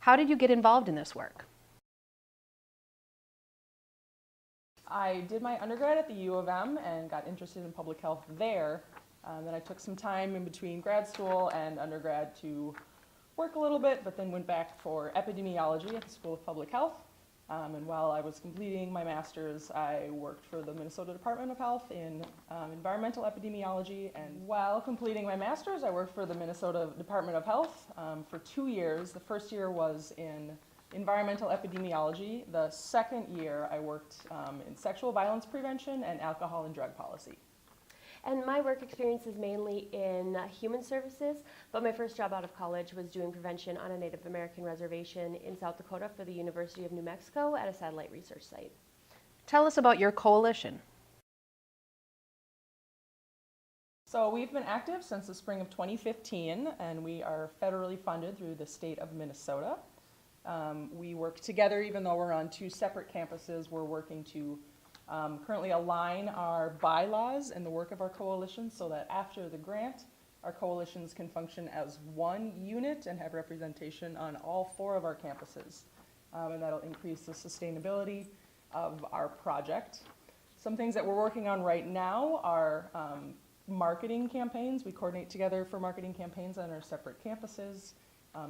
How did you get involved in this work? I did my undergrad at the U of M and got interested in public health there. Then I took some time in between grad school and undergrad to work a little bit, but then went back for epidemiology at the School of Public Health. And while I was completing my master's, I worked for the Minnesota Department of Health in environmental epidemiology. And while completing my master's, I worked for the Minnesota Department of Health for 2 years. The first year was in environmental epidemiology. The second year, I worked in sexual violence prevention and alcohol and drug policy. And my work experience is mainly in human services, but my first job out of college was doing prevention on a Native American reservation in South Dakota for the University of New Mexico at a satellite research site. Tell us about your coalition. So we've been active since the spring of 2015, and we are federally funded through the state of Minnesota. We work together, even though we're on 2 separate campuses. We're working to currently align our bylaws and the work of our coalition so that after the grant, our coalitions can function as one unit and have representation on all 4 of our campuses. And that'll increase the sustainability of our project. Some things that we're working on right now are marketing campaigns. We coordinate together for marketing campaigns on our separate campuses.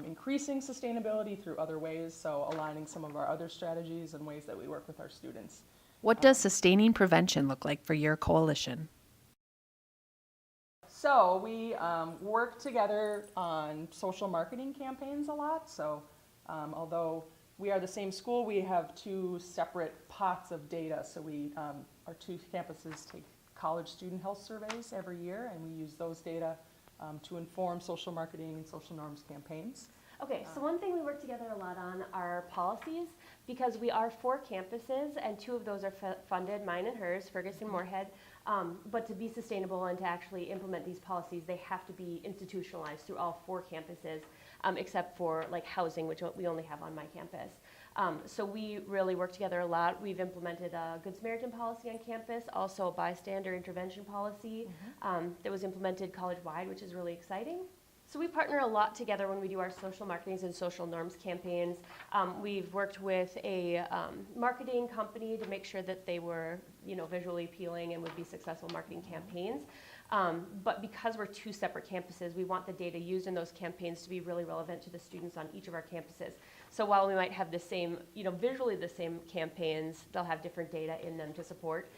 Increasing sustainability through other ways, so aligning some of our other strategies and ways that we work with our students. What does sustaining prevention look like for your coalition? So we work together on social marketing campaigns a lot. So although we are the same school, we have 2 separate pots of data. So our 2 campuses take college student health surveys every year, and we use those data to inform social marketing and social norms campaigns. Okay, so one thing we work together a lot on are policies, because we are 4 campuses and 2 of those are funded, mine and hers, Ferguson, Moorhead. But to be sustainable and to actually implement these policies, they have to be institutionalized through all 4 campuses, except for like housing, which we only have on my campus. So we really work together a lot. We've implemented a Good Samaritan policy on campus, also a bystander intervention policy that was implemented college-wide, which is really exciting. So we partner a lot together when we do our social marketings and social norms campaigns. We've worked with a marketing company to make sure that they were, visually appealing and would be successful marketing campaigns. But because we're 2 separate campuses, we want the data used in those campaigns to be really relevant to the students on each of our campuses. So while we might have the same, visually the same campaigns, they'll have different data in them to support.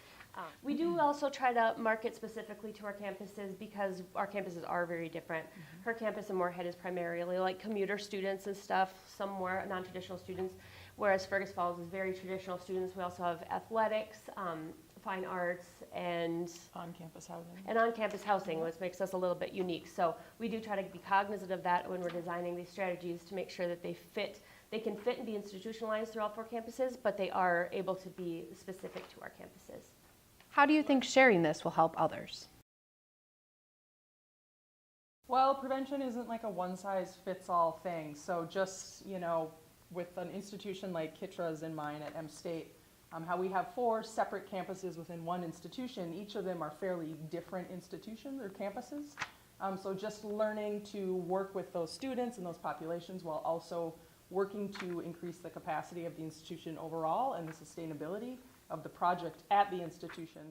We do also try to market specifically to our campuses because our campuses are very different. Her campus in Moorhead is primarily like commuter students and stuff, some more non-traditional students, whereas Fergus Falls is very traditional students. We also have athletics, fine arts, and On-campus housing. And on-campus housing, which makes us a little bit unique. So we do try to be cognizant of that when we're designing these strategies to make sure that they can fit and be institutionalized through all 4 campuses, but they are able to be specific to our campuses. How do you think sharing this will help others? Well, prevention isn't like a one-size-fits-all thing. So just, with an institution like Kitra's in mine at M State, how we have 4 separate campuses within one institution, each of them are fairly different institutions or campuses. So just learning to work with those students and those populations while also working to increase the capacity of the institution overall and the sustainability of the project at the institution.